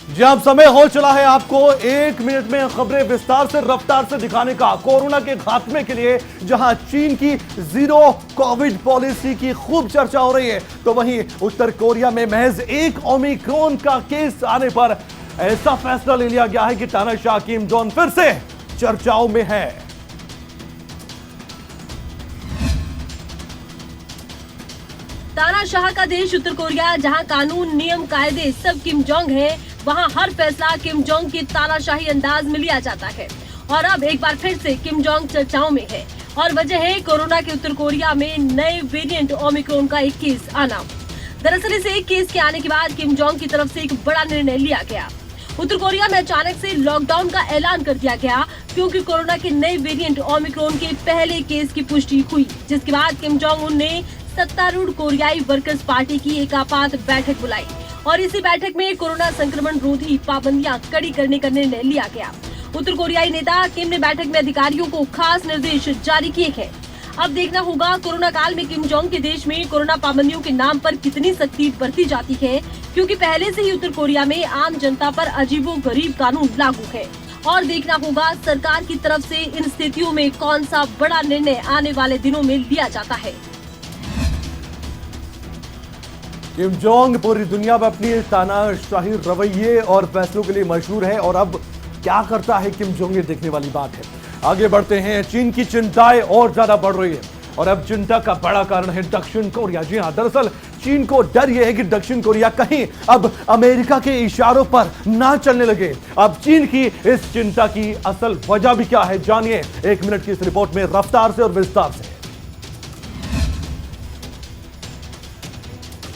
जी अब समय हो चला है आपको 1 मिनट में खबरें विस्तार से रफ्तार से दिखाने का। कोरोना के खात्मे के लिए जहां चीन की जीरो कोविड पॉलिसी की खूब चर्चा हो रही है, तो वहीं उत्तर कोरिया में महज एक ओमिक्रॉन का केस आने पर ऐसा फैसला ले लिया गया है कि तानाशाह किम जोंग फिर से चर्चाओं में है। तानाशाह का देश उत्तर कोरिया, जहां कानून नियम कायदे सब किम जोंग है, वहां हर फैसला किम जोंग के तानाशाही अंदाज में लिया जाता है। और अब एक बार फिर से किम जोंग चर्चाओं में है और वजह है कोरोना के उत्तर कोरिया में नए वेरिएंट ओमिक्रॉन का एक केस आना। दरअसल इस एक केस के आने के बाद किम जोंग की तरफ से एक बड़ा निर्णय लिया गया। उत्तर कोरिया में अचानक से लॉकडाउन का ऐलान कर दिया गया क्योंकि कोरोना के नए वेरिएंट ओमिक्रॉन के पहले केस की पुष्टि हुई, जिसके बाद किम जोंग उन ने सत्तारूढ़ कोरियाई वर्कर्स पार्टी की एक आपात बैठक बुलाई और इसी बैठक में कोरोना संक्रमण रोधी पाबंदियां कड़ी करने का निर्णय लिया गया। उत्तर कोरियाई नेता किम ने बैठक में अधिकारियों को खास निर्देश जारी किए हैं। अब देखना होगा कोरोना काल में किम जोंग के देश में कोरोना पाबंदियों के नाम पर कितनी सख्ती बरती जाती है, क्योंकि पहले से ही उत्तर कोरिया में आम जनता पर अजीबोगरीब कानून लागू है। और देखना होगा सरकार की तरफ से इन स्थितियों में कौन सा बड़ा निर्णय आने वाले दिनों में लिया जाता है। किम जोंग पूरी दुनिया में अपनी तानाशाही रवैये और फैसलों के लिए मशहूर है, और अब क्या करता है किम जोंग, ये देखने वाली बात है। आगे बढ़ते हैं। चीन की चिंताएं और ज्यादा बढ़ रही है और अब चिंता का बड़ा कारण है दक्षिण कोरिया। जी हाँ, दरअसल चीन को डर यह है कि दक्षिण कोरिया कहीं अब अमेरिका के इशारों पर ना चलने लगे। अब चीन की इस चिंता की असल वजह भी क्या है, जानिए 1 मिनट की इस रिपोर्ट में रफ्तार से और विस्तार से।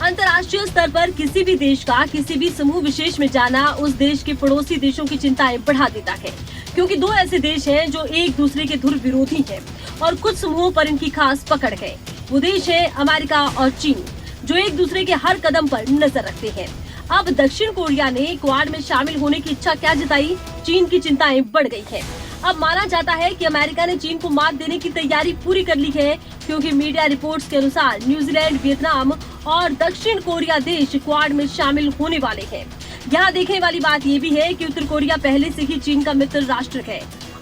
अंतर्राष्ट्रीय स्तर पर किसी भी देश का किसी भी समूह विशेष में जाना उस देश के पड़ोसी देशों की चिंताएं बढ़ा देता है, क्योंकि दो ऐसे देश हैं जो एक दूसरे के धुर विरोधी हैं और कुछ समूहों पर इनकी खास पकड़ है। वो देश है अमेरिका और चीन, जो एक दूसरे के हर कदम पर नजर रखते हैं। अब दक्षिण कोरिया ने क्वाड में शामिल होने की इच्छा क्या जताई, चीन की चिंताएं बढ़ गई है। अब माना जाता है कि अमेरिका ने चीन को मात देने की तैयारी पूरी कर ली है, क्योंकि मीडिया रिपोर्ट्स के अनुसार न्यूजीलैंड, वियतनाम और दक्षिण कोरिया देश क्वाड में शामिल होने वाले हैं। यहाँ देखने वाली बात ये भी है कि उत्तर कोरिया पहले से ही चीन का मित्र राष्ट्र है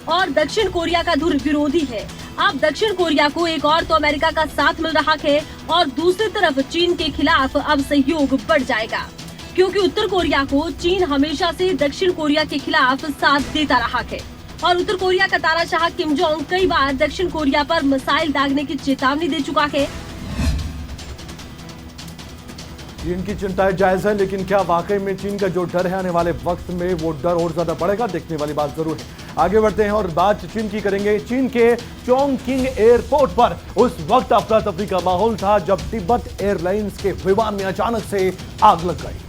और दक्षिण कोरिया का धुर विरोधी है। अब दक्षिण कोरिया को एक और तो अमेरिका का साथ मिल रहा है और दूसरी तरफ चीन के खिलाफ अब सहयोग बढ़ जाएगा, क्योंकि उत्तर कोरिया को चीन हमेशा से दक्षिण कोरिया के खिलाफ साथ देता रहा है और उत्तर कोरिया का तानाशाह किम जोंग कई बार दक्षिण कोरिया पर मिसाइल दागने की चेतावनी दे चुका है। चीन की चिंताएं जायज है, लेकिन क्या वाकई में चीन का जो डर है आने वाले वक्त में वो डर और ज्यादा बढ़ेगा, देखने वाली बात जरूर है। आगे बढ़ते हैं और बात चीन की करेंगे। चीन के चोंगकिंग एयरपोर्ट पर उस वक्त अफरा तफरी का माहौल था जब तिब्बत एयरलाइंस के विमान में अचानक से आग लग गई।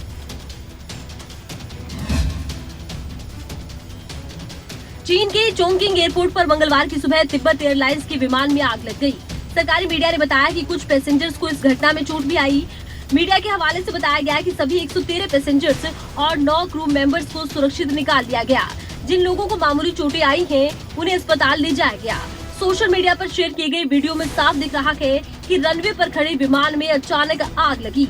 चीन के चोंगकिंग एयरपोर्ट पर मंगलवार की सुबह तिब्बत एयरलाइंस के विमान में आग लग गई। सरकारी मीडिया ने बताया कि कुछ पैसेंजर्स को इस घटना में चोट भी आई। मीडिया के हवाले से बताया गया कि सभी 113 पैसेंजर्स और 9 क्रू मेंबर्स को सुरक्षित निकाल लिया गया। जिन लोगों को मामूली चोटें आई हैं, उन्हें अस्पताल ले जाया गया। सोशल मीडिया पर शेयर किए गए वीडियो में साफ दिख रहा है कि रनवे पर खड़े विमान में अचानक आग लगी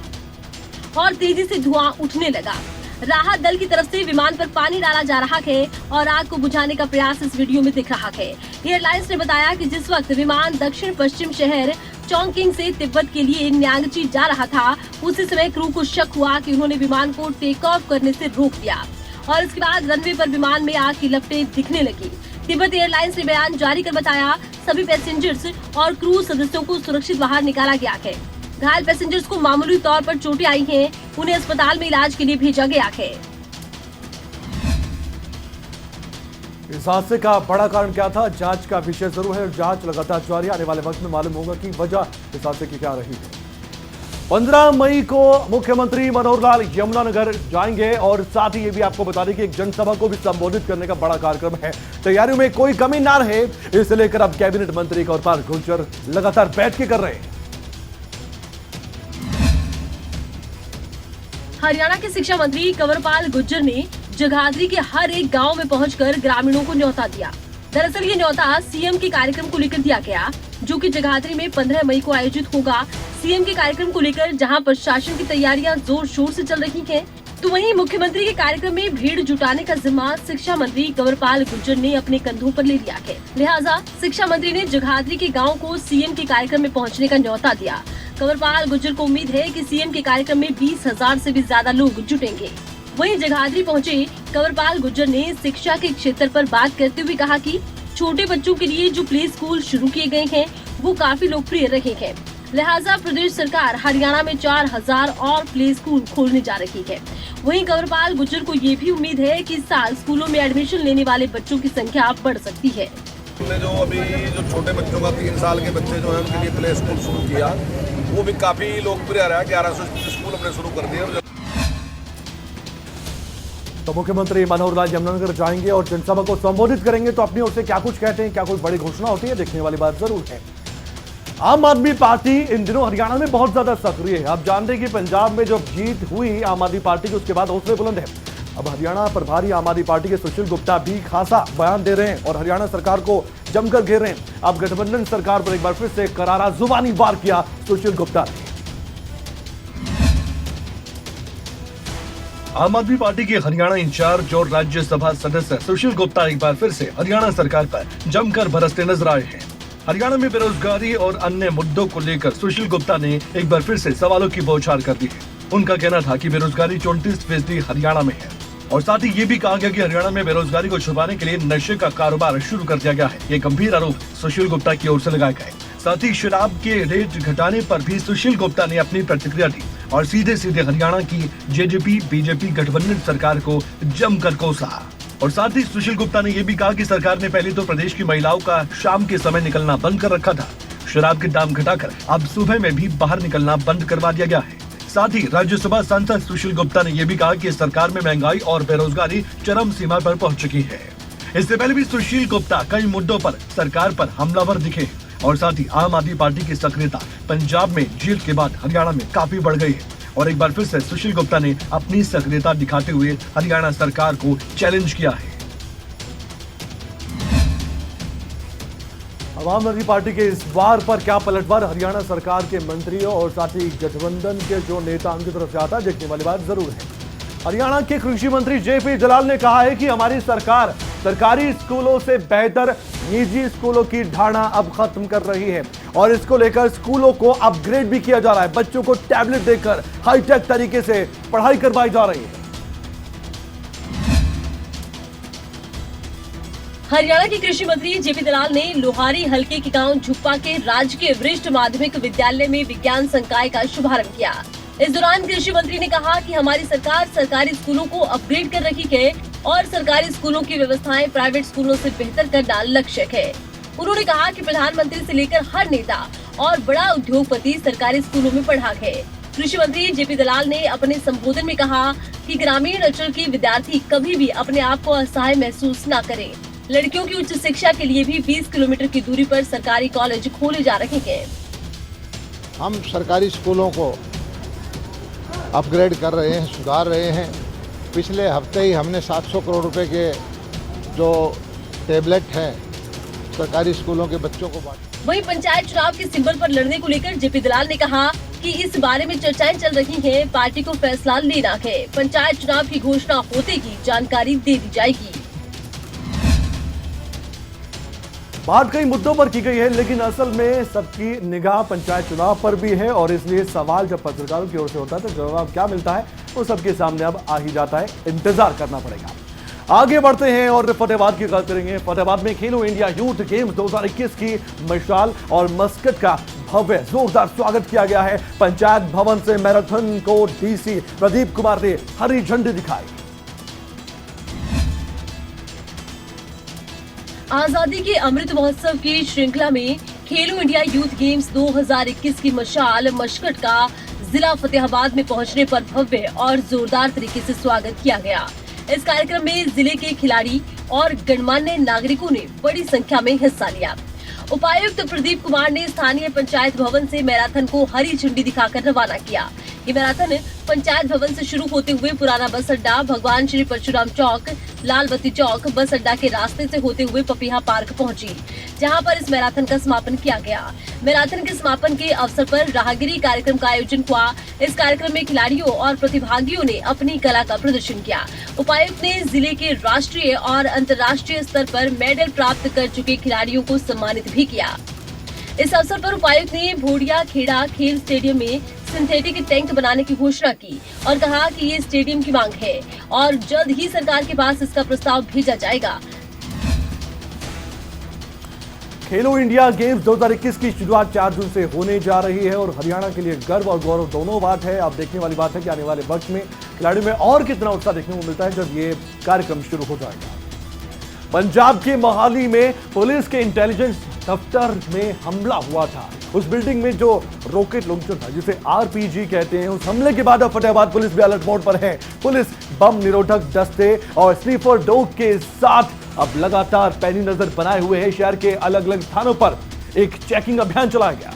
और तेजी से धुआं उठने लगा। राहत दल की तरफ से विमान पर पानी डाला जा रहा है और आग को बुझाने का प्रयास इस वीडियो में दिख रहा है। एयरलाइंस ने बताया कि जिस वक्त विमान दक्षिण पश्चिम शहर चोंगकिंग से तिब्बत के लिए न्यांगची जा रहा था, उसी समय क्रू को शक हुआ कि उन्होंने विमान को टेक ऑफ करने से रोक दिया और इसके बाद रनवे पर विमान में आग की लपटें दिखने लगी। तिब्बत एयरलाइंस ने बयान जारी कर बताया, सभी पैसेंजर्स और क्रू सदस्यों को सुरक्षित बाहर निकाला गया है। घायल पैसेंजर्स को मामूली तौर पर चोटें आई हैं, उन्हें अस्पताल में इलाज के लिए भेजा गया है। इस हादसे का बड़ा कारण क्या था, जांच का विषय जरूर है और जांच लगातार जारी। आने वाले वक्त में मालूम होगा कि वजह इस हादसे की क्या रही है। 15 मई को मुख्यमंत्री मनोहर लाल यमुनानगर जाएंगे और साथ ही ये भी आपको बता दें कि एक जनसभा को भी संबोधित करने का बड़ा कार्यक्रम है। तैयारियों में कोई कमी ना रहे, इसे लेकर अब कैबिनेट मंत्री कवरपाल गुर्जर लगातार बैठकें कर रहे हैं। हरियाणा के शिक्षा मंत्री कंवरपाल गुर्जर ने जगाधरी के हर एक गांव में पहुंचकर ग्रामीणों को न्योता दिया। दरअसल ये न्योता सीएम के कार्यक्रम को लेकर दिया गया, जो कि जगाधरी में 15 मई को आयोजित होगा। सीएम के कार्यक्रम को लेकर जहां प्रशासन की तैयारियां जोर शोर से चल रही हैं, तो वहीं मुख्यमंत्री के कार्यक्रम में भीड़ जुटाने का जिम्मा शिक्षा मंत्री कंवरपाल गुर्जर ने अपने कंधों पर ले लिया है। लिहाजा शिक्षा मंत्री ने जगाधरी के गांव को सीएम के कार्यक्रम में पहुंचने का न्योता दिया। कंवरपाल गुर्जर को उम्मीद है कि सीएम के कार्यक्रम में 20,000 से भी ज्यादा लोग जुटेंगे। वहीं जगाधरी पहुंचे कंवरपाल गुर्जर ने शिक्षा के क्षेत्र पर बात करते हुए कहा कि छोटे बच्चों के लिए जो प्ले स्कूल शुरू किए गए हैं वो काफी लोकप्रिय रहे हैं। लिहाजा प्रदेश सरकार हरियाणा में 4,000 और प्ले स्कूल खोलने जा रही है। वहीं कंवरपाल गुर्जर को ये भी उम्मीद है कि इस साल स्कूलों में एडमिशन लेने वाले बच्चों की संख्या बढ़ सकती है। हमने जो अभी जो छोटे बच्चों का 3 साल के बच्चे जो है उनके लिए प्ले स्कूल शुरू किया, वो भी काफी लोकप्रिय रहा। 1100 स्कूल हमने शुरू कर दिए। तो मुख्यमंत्री मनोहर लाल यमुनानगर जाएंगे और जनसभा को संबोधित करेंगे, तो अपनी ओर से क्या कुछ कहते हैं, क्या कोई बड़ी घोषणा होती है, देखने वाली बात जरूर है। आम आदमी पार्टी इन दिनों हरियाणा में बहुत ज्यादा सक्रिय है। आप जानते हैं कि पंजाब में जब जीत हुई आम आदमी पार्टी की, उसके बाद हौसले बुलंद है। अब हरियाणा प्रभारी आम आदमी पार्टी के सुशील गुप्ता भी खासा बयान दे रहे हैं और हरियाणा सरकार को जमकर घेर रहे हैं। अब गठबंधन सरकार पर एक बार फिर से करारा जुबानी वार किया सुशील गुप्ता ने। आम आदमी पार्टी के हरियाणा इंचार्ज और राज्यसभा सदस्य सुशील गुप्ता एक बार फिर से हरियाणा सरकार पर जमकर बरसते नजर आए हैं। हरियाणा में बेरोजगारी और अन्य मुद्दों को लेकर सुशील गुप्ता ने एक बार फिर से सवालों की बौछार कर दी है। उनका कहना था कि बेरोजगारी 34% हरियाणा में है और साथ ही ये भी कहा गया कि हरियाणा में बेरोजगारी को छुपाने के लिए नशे का कारोबार शुरू कर दिया गया है। ये गंभीर आरोप सुशील गुप्ता की ओर से लगाए गए। साथ ही शराब के रेट घटाने पर भी सुशील गुप्ता ने अपनी प्रतिक्रिया दी और सीधे सीधे हरियाणा की जेजेपी बीजेपी गठबंधन सरकार को जमकर कोसा। और साथ ही सुशील गुप्ता ने यह भी कहा कि सरकार ने पहले तो प्रदेश की महिलाओं का शाम के समय निकलना बंद कर रखा था। शराब के दाम घटाकर अब सुबह में भी बाहर निकलना बंद करवा दिया गया है। साथ ही राज्यसभा सांसद सुशील गुप्ता ने यह भी कहा कि सरकार में महंगाई और बेरोजगारी चरम सीमा पर पहुंच चुकी है। इससे पहले भी सुशील गुप्ता कई मुद्दों पर सरकार पर हमलावर दिखे और साथ ही आम आदमी पार्टी की सक्रियता पंजाब में जीत के बाद हरियाणा में काफी बढ़ गई है। और एक बार फिर से सुशील गुप्ता ने अपनी सक्रियता दिखाते हुए हरियाणा सरकार को चैलेंज किया है। आम आदमी पार्टी के इस वार पर क्या पलटवार हरियाणा सरकार के मंत्रियों और साथ ही गठबंधन के जो नेता उनकी तरफ से आता है, देखने वाली बात जरूर है। हरियाणा के कृषि मंत्री जेपी दलाल ने कहा है कि हमारी सरकार सरकारी स्कूलों से बेहतर निजी स्कूलों की धारणा अब खत्म कर रही है और इसको लेकर स्कूलों को अपग्रेड भी किया जा रहा है। बच्चों को टैबलेट देकर हाईटेक तरीके से पढ़ाई करवाई जा रही है। हरियाणा के कृषि मंत्री जेपी दलाल ने लोहारी हलके के गांव झुप्पा के राजकीय वरिष्ठ माध्यमिक विद्यालय में विज्ञान संकाय का शुभारंभ किया। इस दौरान कृषि मंत्री ने कहा कि हमारी सरकार सरकारी स्कूलों को अपग्रेड कर रही है और सरकारी स्कूलों की व्यवस्थाएं प्राइवेट स्कूलों से बेहतर करना लक्ष्य है। उन्होंने कहा कि प्रधानमंत्री से लेकर हर नेता और बड़ा उद्योगपति सरकारी स्कूलों में पढ़ा है। कृषि मंत्री जेपी दलाल ने अपने संबोधन में कहा कि ग्रामीण अंचल के विद्यार्थी कभी भी अपने आप को असहाय महसूस न करें। लड़कियों की उच्च शिक्षा के लिए भी 20 किलोमीटर की दूरी पर सरकारी कॉलेज खोले जा रहे हैं। हम सरकारी स्कूलों को अपग्रेड कर रहे हैं, सुधार रहे हैं। पिछले हफ्ते ही हमने 700 करोड़ रुपए के जो टैबलेट हैं सरकारी स्कूलों के बच्चों को बांटे। वहीं पंचायत चुनाव के सिंबल पर लड़ने को लेकर जेपी दलाल ने कहा कि इस बारे में चर्चाएं चल रही हैं, पार्टी को फैसला लेना है। पंचायत चुनाव की घोषणा होते ही जानकारी दे दी जाएगी। बात कई मुद्दों पर की गई है, लेकिन असल में सबकी निगाह पंचायत चुनाव पर भी है और इसलिए सवाल जब पत्रकारों की ओर से होता है तो जवाब क्या मिलता है वो सबके सामने अब आ ही जाता है। इंतजार करना पड़ेगा। आगे बढ़ते हैं और फतेहाबाद की बात करेंगे। फतेहाबाद में खेलो इंडिया यूथ गेम्स 2021 की मशाल और मस्कट का भव्य जोरदार स्वागत किया गया है। पंचायत भवन से मैराथन को डीसी प्रदीप कुमार ने हरी झंडी दिखाई। आजादी के अमृत महोत्सव की श्रृंखला में खेलो इंडिया यूथ गेम्स 2021 की मशाल मस्कट का जिला फतेहाबाद में पहुंचने पर भव्य और जोरदार तरीके से स्वागत किया गया। इस कार्यक्रम में जिले के खिलाड़ी और गणमान्य नागरिकों ने बड़ी संख्या में हिस्सा लिया। उपायुक्त प्रदीप कुमार ने स्थानीय पंचायत भवन से मैराथन को हरी झंडी दिखाकर रवाना किया। ये मैराथन पंचायत भवन से शुरू होते हुए पुराना बस अड्डा, भगवान श्री परशुराम चौक, लाल बत्ती चौक बस अड्डा के रास्ते से होते हुए पपीहा पार्क पहुंची, जहां पर इस मैराथन का समापन किया गया। मैराथन के समापन के अवसर पर राहगिरी कार्यक्रम का आयोजन हुआ। इस कार्यक्रम में खिलाड़ियों और प्रतिभागियों ने अपनी कला का प्रदर्शन किया। उपायुक्त ने जिले के राष्ट्रीय और अंतर्राष्ट्रीय स्तर पर मेडल प्राप्त कर चुके खिलाड़ियों को सम्मानित भी किया। इस अवसर पर उपायुक्त ने भोडिया खेड़ा खेल स्टेडियम में सिंथेटिक टैंक बनाने की घोषणा की और कहा कि ये स्टेडियम की मांग है और जल्द ही सरकार के पास इसका प्रस्ताव भेजा जाएगा। खेलो इंडिया गेम्स 2021 की शुरुआत 4 जून से होने जा रही है और हरियाणा के लिए गर्व और गौरव दोनों बात है। अब देखने वाली बात है कि आने वाले वक्त में खिलाड़ियों में और कितना उत्साह देखने को मिलता है जब ये कार्यक्रम शुरू हो जाएगा। पंजाब के मोहाली में पुलिस के इंटेलिजेंस दफ्तर में हमला हुआ था। उस बिल्डिंग में जो रॉकेट लॉन्चर था, जिसे आरपीजी कहते हैं, उस हमले के बाद अब फतेहाबाद पुलिस भी अलर्ट मोड पर है। पुलिस बम निरोधक दस्ते और स्नीफर डॉग के साथ अब लगातार पैनी नजर बनाए हुए है। शहर के अलग अलग स्थानों पर एक चेकिंग अभियान चलाया गया।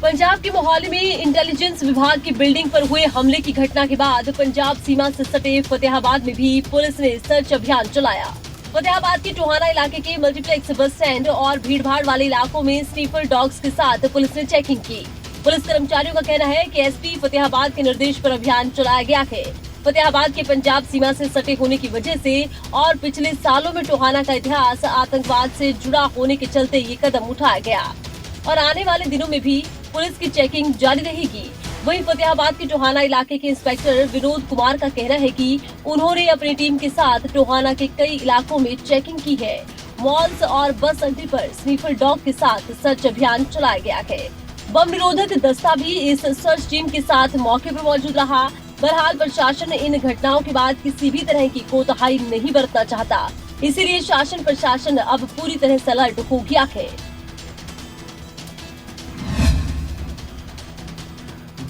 पंजाब के मोहाली में इंटेलिजेंस विभाग की बिल्डिंग पर हुए हमले की घटना के बाद पंजाब सीमा से सटे फतेहाबाद में भी पुलिस ने सर्च अभियान चलाया। फतेहाबाद के टोहाना इलाके के मल्टीप्लेक्स बस स्टैंड और भीड़भाड़ वाले इलाकों में स्नीफर डॉग्स के साथ पुलिस ने चेकिंग की। पुलिस कर्मचारियों का कहना है कि एसपी फतेहाबाद के निर्देश पर अभियान चलाया गया है। फतेहाबाद के पंजाब सीमा से सटे होने की वजह से और पिछले सालों में टोहाना का इतिहास आतंकवाद से जुड़ा होने के चलते ये कदम उठाया गया और आने वाले दिनों में भी पुलिस की चेकिंग जारी रहेगी। वहीं फतेहाबाद के टोहाना इलाके के इंस्पेक्टर विनोद कुमार का कहना है कि उन्होंने अपनी टीम के साथ टोहाना के कई इलाकों में चेकिंग की है। मॉल्स और बस अड्डे पर स्नीफर डॉग के साथ सर्च अभियान चलाया गया है। बम निरोधक दस्ता भी इस सर्च टीम के साथ मौके पर मौजूद रहा। बहरहाल प्रशासन इन घटनाओं के बाद किसी भी तरह की कोताही नहीं बरतना चाहता, इसीलिए शासन प्रशासन अब पूरी तरह से अलर्ट हो गया है।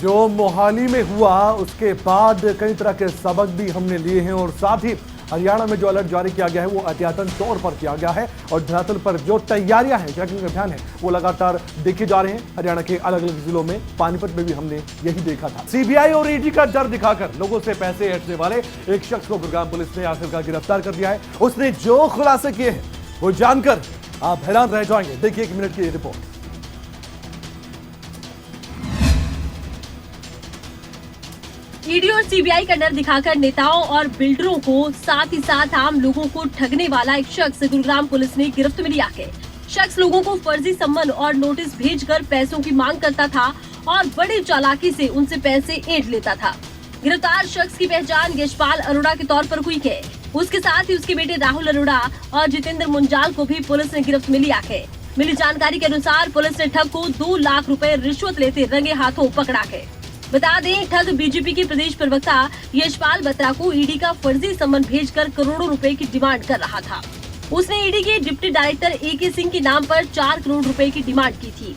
जो मोहाली में हुआ उसके बाद कई तरह के सबक भी हमने लिए हैं और साथ ही हरियाणा में जो अलर्ट जारी किया गया है वो एहतियातन तौर पर किया गया है और धरातल पर जो तैयारियां हैं, चेकिंग अभियान है, वो लगातार देखे जा रहे हैं। हरियाणा के अलग अलग जिलों में, पानीपत में भी हमने यही देखा था। सीबीआई और ईडी का डर दिखाकर लोगों से पैसे ऐंठने वाले एक शख्स को गुरुग्राम पुलिस ने आखिरकार गिरफ्तार कर दिया है। उसने जो खुलासे किए हैं वो जानकर आप हैरान रह जाएंगे। देखिए 1 मिनट की रिपोर्ट। ईडी और सीबीआई का डर दिखाकर नेताओं और बिल्डरों को साथ ही साथ आम लोगों को ठगने वाला एक शख्स गुरुग्राम पुलिस ने गिरफ्त में लिया है। शख्स लोगों को फर्जी सम्मन और नोटिस भेजकर पैसों की मांग करता था और बड़ी चालाकी से उनसे पैसे ऐंठ लेता था। गिरफ्तार शख्स की पहचान यशपाल अरोड़ा के तौर पर हुई है। उसके साथ ही उसके बेटे राहुल अरोड़ा और जितेंद्र मुंजाल को भी पुलिस ने गिरफ्त में लिया है। मिली जानकारी के अनुसार पुलिस ने ठग को 2 लाख रुपए रिश्वत लेते रंगे हाथों पकड़ा है। बता दें, ठग बीजेपी के प्रदेश प्रवक्ता यशपाल बत्रा को ईडी का फर्जी सम्मन भेजकर करोड़ों रुपए की डिमांड कर रहा था। उसने ईडी के डिप्टी डायरेक्टर AK सिंह के नाम पर 4 करोड़ रुपए की डिमांड की थी।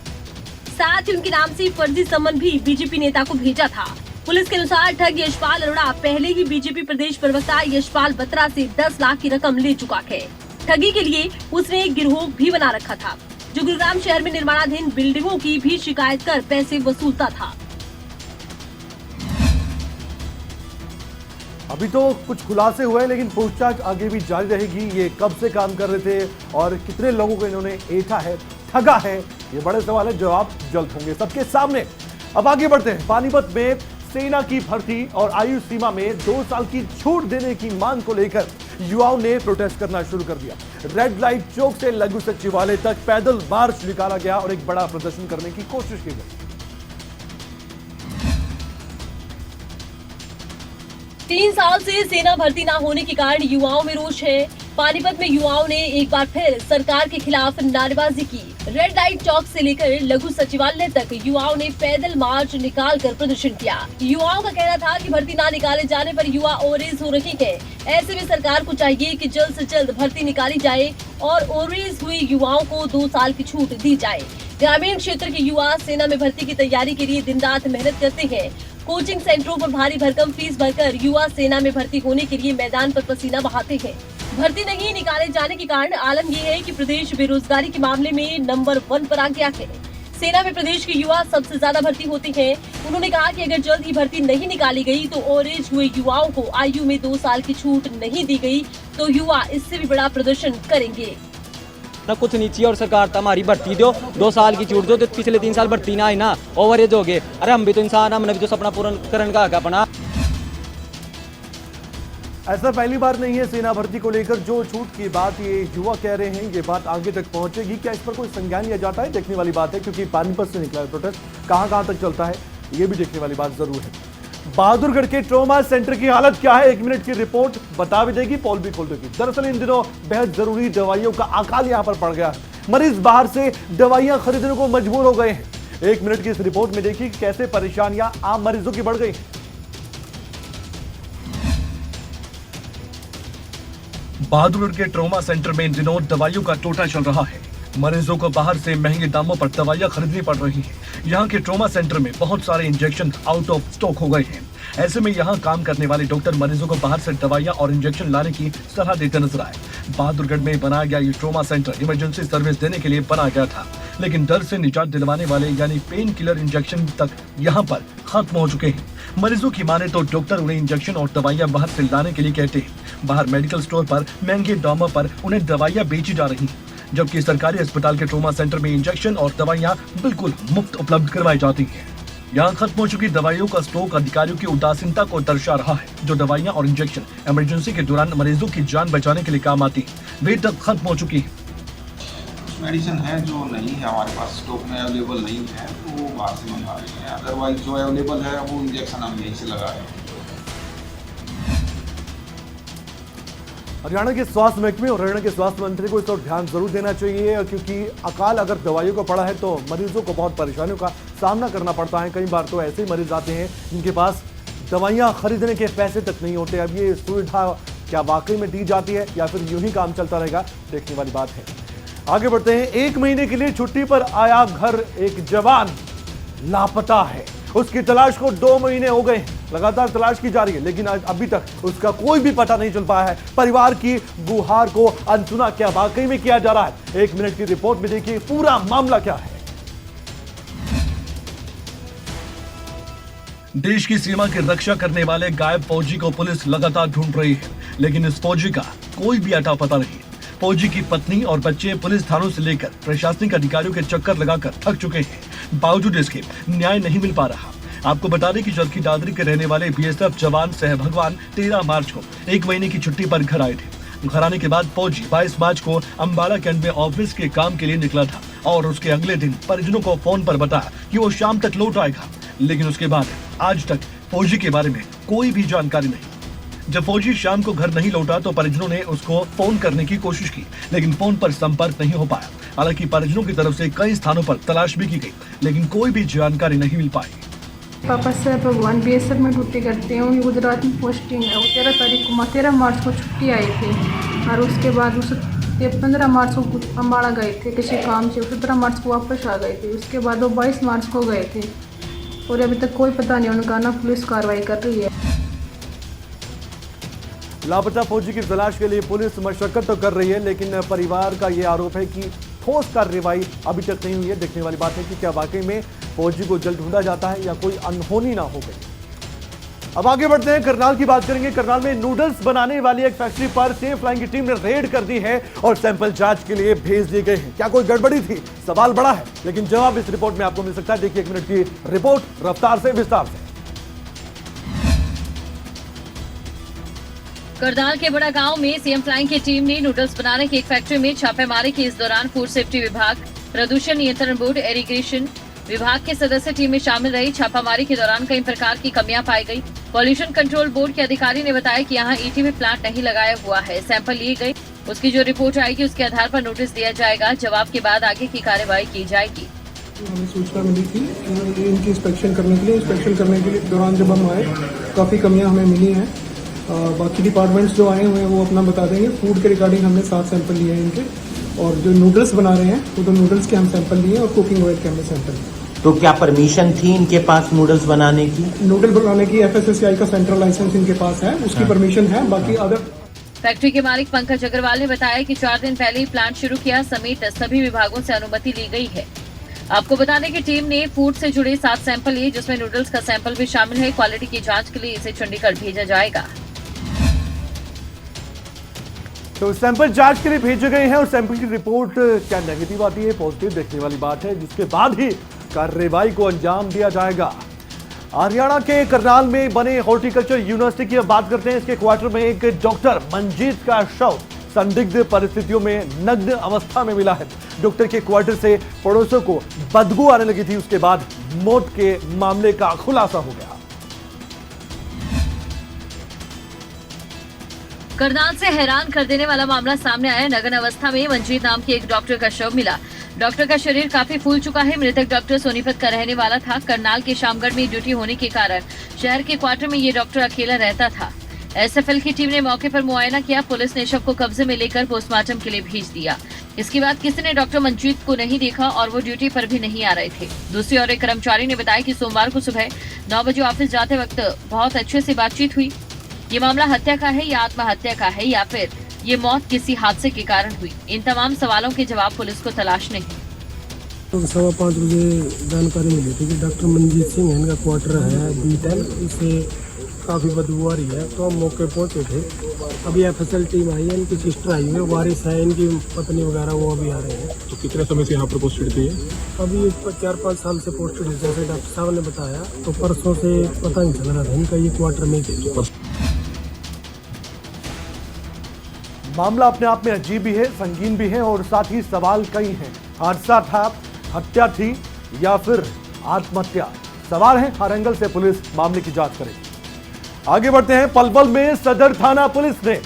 साथ ही उनके नाम से फर्जी सम्मन भी बीजेपी नेता को भेजा था। पुलिस के अनुसार ठग यशपाल अरोड़ा पहले ही बीजेपी प्रदेश प्रवक्ता यशपाल बत्रा से 10 लाख की रकम ले चुका है। ठगी के लिए उसने एक गिरोह भी बना रखा था जो गुरुग्राम शहर में निर्माणाधीन बिल्डिंगों की भी शिकायत कर पैसे वसूलता था। अभी तो कुछ खुलासे हुए लेकिन पूछताछ आगे भी जारी रहेगी। ये कब से काम कर रहे थे और कितने लोगों को इन्होंने ऐठा है, ठगा है, ये बड़े सवाल है। जवाब जल्द होंगे सबके सामने। अब आगे बढ़ते हैं। पानीपत में सेना की भर्ती और आयु सीमा में 2 साल की छूट देने की मांग को लेकर युवाओं ने प्रोटेस्ट करना शुरू कर दिया। रेड लाइट चौक से लघु सचिवालय तक पैदल मार्च निकाला गया और एक बड़ा प्रदर्शन करने की कोशिश की गई। 3 साल से सेना भर्ती न होने के कारण युवाओं में रोष है। पानीपत में युवाओं ने एक बार फिर सरकार के खिलाफ नारेबाजी की। रेड लाइट चौक से लेकर लघु सचिवालय तक युवाओं ने पैदल मार्च निकालकर प्रदर्शन किया। युवाओं का कहना था कि भर्ती न निकाले जाने पर युवा ओवरएज हो रही है। ऐसे में सरकार को चाहिए कि जल्द से जल्द भर्ती निकाली जाए और ओवरएज हुए युवाओं को 2 साल की छूट दी जाए। ग्रामीण क्षेत्र के युवा सेना में भर्ती की तैयारी के लिए दिन रात मेहनत करते हैं। कोचिंग सेंटरों पर भारी भरकम फीस भरकर युवा सेना में भर्ती होने के लिए मैदान पर पसीना बहाते हैं। भर्ती नहीं निकाले जाने के कारण आलम यह है कि प्रदेश बेरोजगारी के मामले में नंबर 1 पर आ गया है। सेना में प्रदेश के युवा सबसे ज्यादा भर्ती होते हैं। उन्होंने कहा कि अगर जल्द ही भर्ती नहीं निकाली गई तो ओवर एज हुए युवाओं को आयु में 2 साल की छूट नहीं दी गई तो युवा इससे भी बड़ा प्रदर्शन करेंगे। ना कुछ नहीं चाहिए और सरकार तो हमारी भर्ती दो, 2 साल की छूट दो। तो पिछले 3 साल भर्ती ना आई ना, ओवर एज हो गए। अरे हम भी तो इंसान, हमने भी तो सपना पूरा करने का हक अपना। ऐसा पहली बार नहीं है सेना भर्ती को लेकर जो छूट की बात ये युवा कह रहे हैं, ये बात आगे तक पहुंचेगी। क्या इस पर कोई संज्ञान लिया जाता है, देखने वाली बात है, क्योंकि पानीपत से निकला है प्रोटेस्ट, कहां तक चलता है ये भी देखने वाली बात जरूर है। बहादुरगढ़ के ट्रॉमा सेंटर की हालत क्या है, 1 मिनट की रिपोर्ट बता भी देगी, पोल भी खोल देगी। दरअसल इन दिनों बेहद जरूरी दवाइयों का अकाल यहां पर पड़ गया है। मरीज बाहर से दवाइयां खरीदने को मजबूर हो गए हैं। 1 मिनट की इस रिपोर्ट में देखिए कैसे परेशानियां आम मरीजों की बढ़ गई हैं। बहादुरगढ़ के ट्रॉमा सेंटर में इन दिनों दवाइयों का टोटा चल रहा है। मरीजों को बाहर से महंगे दामों पर दवाइयां खरीदनी पड़ रही हैं। यहाँ के ट्रॉमा सेंटर में बहुत सारे इंजेक्शन आउट ऑफ स्टॉक हो गए हैं। ऐसे में यहाँ काम करने वाले डॉक्टर मरीजों को बाहर से दवाइयां और इंजेक्शन लाने की सलाह देते नजर आए। बहादुरगढ़ में बनाया गया ये ट्रॉमा सेंटर इमरजेंसी सर्विस देने के लिए बनाया गया था, लेकिन डर से निजात दिलवाने वाले यानी पेन किलर इंजेक्शन तक यहाँ पर खत्म हो चुके हैं। मरीजों की माने तो डॉक्टर उन्हें इंजेक्शन और दवाइयां बाहर से लाने के लिए कहते हैं। बाहर मेडिकल स्टोर पर महंगे दामों पर उन्हें दवाइयां बेची जा रही हैं, जबकि सरकारी अस्पताल के ट्रॉमा सेंटर में इंजेक्शन और दवाइयां बिल्कुल मुफ्त उपलब्ध करवाई जाती हैं। यहाँ खत्म हो चुकी दवाइयों का स्टॉक अधिकारियों की उदासीनता को दर्शा रहा है। जो दवाइयां और इंजेक्शन इमरजेंसी के दौरान मरीजों की जान बचाने के लिए काम आती वे तक खत्म हो चुकी है। मेडिसिन है जो नहीं है हमारे पास स्टॉक में अवेलेबल नहीं है तो वो बाहर से मंगा रहे हैं। अदरवाइज जो अवेलेबल है वो इंजेक्शन हम यहीं से लगा रहे हैं। हरियाणा के स्वास्थ्य महकमे और हरियाणा के स्वास्थ्य मंत्री को इस पर ध्यान जरूर देना चाहिए, क्योंकि अकाल अगर दवाइयों को पड़ा है तो मरीजों को बहुत परेशानियों का सामना करना पड़ता है। कई बार तो ऐसे ही मरीज आते हैं जिनके पास दवाइयां खरीदने के पैसे तक नहीं होते। अब ये सुविधा क्या वाकई में दी जाती है या फिर यूं ही काम चलता रहेगा, देखने वाली बात है। आगे बढ़ते हैं। 1 महीने के लिए छुट्टी पर आया घर एक जवान लापता है। उसकी तलाश को 2 महीने हो गए, लगातार तलाश की जा रही है, लेकिन अभी तक उसका कोई भी पता नहीं चल पाया है। परिवार की गुहार को अनसुना क्या वाकई में किया जा रहा है, 1 मिनट की रिपोर्ट में देखिए पूरा मामला क्या है। देश की सीमा की रक्षा करने वाले गायब फौजी को पुलिस लगातार ढूंढ रही है, लेकिन इस फौजी का कोई भी अता पता नहीं। फौजी की पत्नी और बच्चे पुलिस थानों से लेकर प्रशासनिक अधिकारियों के चक्कर लगाकर थक चुके हैं, बावजूद इसके न्याय नहीं मिल पा रहा। आपको बता दें कि चरखी दादरी के रहने वाले बीएसएफ जवान सह भगवान 13 मार्च को 1 महीने की छुट्टी पर घर आए थे। घर आने के बाद फौजी 22 मार्च को अंबाला कैंट में ऑफिस के काम के लिए निकला था और उसके अगले दिन परिजनों को फोन पर बताया कि वो शाम तक लौट आएगा, लेकिन उसके बाद आज तक फौजी के बारे में कोई भी जानकारी नहीं। जब फौजी शाम को घर नहीं लौटा तो परिजनों ने उसको फोन करने की कोशिश की, लेकिन फोन पर संपर्क नहीं हो पाया। हालांकि परिजनों की तरफ से कई स्थानों पर तलाश भी की गई, लेकिन कोई भी जानकारी नहीं मिल पाई। पापा से भगवान बीएसएफ में ड्यूटी करते हैं, उनकी गुजरात में पोस्टिंग है। वो 13 मार्च को छुट्टी आई थी और उसके बाद उस 15 मार्च को अम्बाड़ा गए थे किसी काम से, 17 मार्च को वापस आ गए थे। उसके बाद वो 22 मार्च को गए थे और अभी तक कोई पता नहीं उनका, ना पुलिस कार्रवाई कर रही है। लापता फौजी की तलाश के लिए पुलिस मशक्कत तो कर रही है, लेकिन परिवार का यह आरोप है कि ठोस कार्रवाई अभी तक नहीं हुई है। देखने वाली बात है कि क्या वाकई में फौजी को जल्द ढूंढा जाता है या कोई अनहोनी ना हो गई। अब आगे बढ़ते हैं, करनाल की बात करेंगे। करनाल में नूडल्स बनाने वाली एक फैक्ट्री पर सेफ फ्लाइंग की टीम ने रेड कर दी है और सैंपल जांच के लिए भेज दिए गए हैं। क्या कोई गड़बड़ी थी? सवाल बड़ा है, लेकिन जवाब इस रिपोर्ट में आपको मिल सकता है। देखिए 1 मिनट की रिपोर्ट रफ्तार से विस्तार से। करनाल के बड़ा गांव में सीएम फ्लाइंग की टीम ने नूडल्स बनाने की एक फैक्ट्री में छापेमारी की। इस दौरान फूड सेफ्टी विभाग, प्रदूषण नियंत्रण बोर्ड, इरिगेशन विभाग के सदस्य टीम में शामिल रही। छापामारी के दौरान कई प्रकार की कमियां पाई गई। पॉल्यूशन कंट्रोल बोर्ड के अधिकारी ने बताया कि यहाँ ईटी में प्लांट नहीं लगाया हुआ है। सैंपल लिए गए, उसकी जो रिपोर्ट आएगी उसके आधार पर नोटिस दिया जाएगा। जवाब के बाद आगे की कार्यवाही की जाएगी। हमें सूचना मिली थी इनकी इंस्पेक्शन करने के दौरान जब हम आए काफ़ी कमियां हमें मिली हैं। बाकी डिपार्टमेंट्स जो आए हुए हैं वो अपना बता देंगे। फूड के रिगार्डिंग हमने 7 सैंपल लिए हैं इनके, और जो नूडल्स बना रहे हैं वो तो नूडल्स के हम सैंपल लिए और कुकिंग ऑयल के हमने सैंपल लिए। तो क्या परमिशन थी इनके पास नूडल्स बनाने की? नूडल बनाने की FSSAI का सेंट्रल लाइसेंस इनके पास है, उसकी परमिशन है। बाकी अदर फैक्ट्री के मालिक पंकज अग्रवाल ने बताया कि 4 दिन पहले ही प्लांट शुरू किया समेत सभी विभागों से अनुमति ली गई है। आपको बता दें कि टीम ने फूड से जुड़े 7 सैंपल लिए, जिसमें नूडल्स का सैंपल भी शामिल है। क्वालिटी की जांच के लिए इसे चंडीगढ़ भेजा जाएगा। तो सैंपल जांच के लिए भेजे गए हैं और सैंपल की रिपोर्ट क्या नेगेटिव आती है, पॉजिटिव देखने वाली बात है, जिसके बाद ही कार्रवाई को अंजाम दिया जाएगा। हरियाणा के करनाल में बने हॉर्टिकल्चर यूनिवर्सिटी की अब बात करते हैं। इसके क्वार्टर में एक डॉक्टर मंजीत का शव संदिग्ध परिस्थितियों में नग्न अवस्था में मिला है। डॉक्टर के क्वार्टर से पड़ोसियों को बदबू आने लगी थी, उसके बाद मौत के मामले का खुलासा हो गया। करनाल से हैरान कर देने वाला मामला सामने आया। नग्न अवस्था में मंजीत नाम के एक डॉक्टर का शव मिला। डॉक्टर का शरीर काफी फूल चुका है। मृतक डॉक्टर सोनीपत का रहने वाला था। करनाल के शामगढ़ में ड्यूटी होने के कारण शहर के क्वार्टर में ये डॉक्टर अकेला रहता था। एसएफएल की टीम ने मौके पर मुआयना किया। पुलिस ने शव को कब्जे में लेकर पोस्टमार्टम के लिए भेज दिया। इसके बाद किसी ने डॉक्टर मंजीत को नहीं देखा और वो ड्यूटी पर भी नहीं आ रहे थे। दूसरी ओर एक कर्मचारी ने बताया कि सोमवार को सुबह 9 बजे ऑफिस जाते वक्त बहुत अच्छे से बातचीत हुई। ये मामला हत्या का है या आत्महत्या का है या फिर ये मौत किसी हादसे के कारण हुई, इन तमाम सवालों के जवाब पुलिस को तलाश नहीं। तो 5:15 बजे जानकारी मिली थी कि डॉक्टर मंजीत सिंह है, इनका क्वार्टर है B10, इसे काफ़ी बदबू आ रही है। तो हम मौके पहुंचे थे। अभी एफएसएल टीम आई है, इनकी सिस्टर आई है, वारिस है, इनकी पत्नी वगैरह वो अभी आ रहे हैं। तो कितने समय से यहाँ पर पोस्टेड थी? अभी 4-5 साल से पोस्टेड है, जैसे डॉक्टर साहब ने बताया। तो परसों से पता नहीं चल रहा था इनका ये क्वार्टर में थे। मामला अपने आप में अजीब भी है, संगीन भी है और साथ ही सवाल कई हैं। हादसा था, हत्या थी या फिर आत्महत्या, सवाल है। हर एंगल से पुलिस मामले की जांच करेगी। आगे बढ़ते हैं। पलवल में सदर थाना पुलिस ने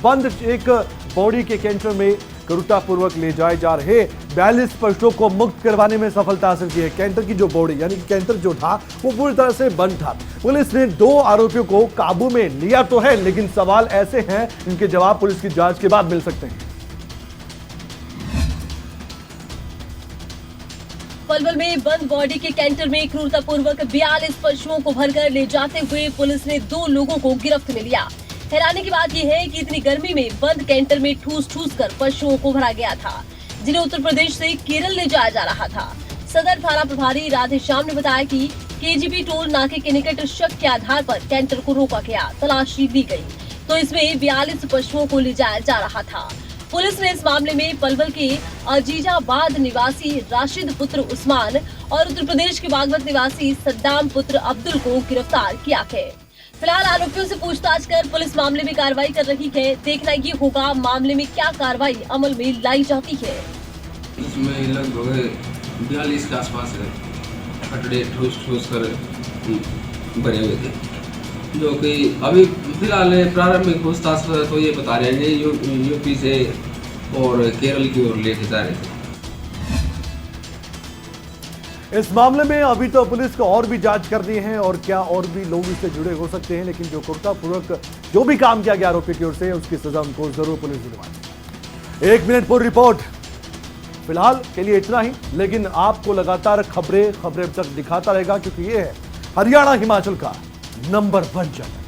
बंद एक बॉडी के कैंटर में क्रूरतापूर्वक ले जाए जा रहे 42 पशुओं को मुक्त करवाने में सफलता हासिल की है। कैंटर की जो बॉडी यानी कि कैंटर जो था वो पूरी तरह से बंद था। पुलिस ने 2 आरोपियों को काबू में लिया तो है, लेकिन सवाल ऐसे हैं जिनके जवाब पुलिस की जांच के बाद मिल सकते हैं। पलवल में बंद बॉडी के कैंटर में क्रूरतापूर्वक 42 पशुओं को भरकर ले जाते हुए पुलिस ने 2 लोगों को गिरफ्त में लिया। हैरानी की बात यह है कि इतनी गर्मी में बंद कैंटर में ठूस कर पशुओं को भरा गया था, जिन्हें उत्तर प्रदेश से केरल ले जाया जा रहा था। सदर थाना प्रभारी राधेश्याम ने बताया कि केजीबी टोल नाके के निकट शक के आधार पर कैंटर को रोका गया, तलाशी दी गई तो इसमें 42 पशुओं को ले जाया जा रहा था। पुलिस ने इस मामले में पलवल के अजीजाबाद निवासी राशिद पुत्र उस्मान और उत्तर प्रदेश के बागमत निवासी सद्दाम पुत्र अब्दुल को गिरफ्तार किया है। फिलहाल आरोपियों से पूछताछ कर पुलिस मामले में कार्रवाई कर रही है। देखना ये होगा मामले में क्या कार्रवाई अमल में लाई जाती है। इसमें लगभग 42 के आसपास खटड़े ठूस कर बने हुए थे, जो कि अभी फिलहाल प्रारंभिक पूछताछ तो ये बता रहे हैं यूपी से और केरल की ओर लेके जा रहे थे। इस मामले में अभी तो पुलिस को और भी जांच करनी है और क्या और भी लोग इससे जुड़े हो सकते हैं, लेकिन जो क्रूरतापूर्वक जो भी काम किया गया आरोपी की ओर से उसकी सजा उनको जरूर पुलिस दिलवाएगी। 1 मिनट पूरी रिपोर्ट फिलहाल के लिए इतना ही, लेकिन आपको लगातार खबरें तक दिखाता रहेगा, क्योंकि ये है हरियाणा हिमाचल का नंबर 1 जगह।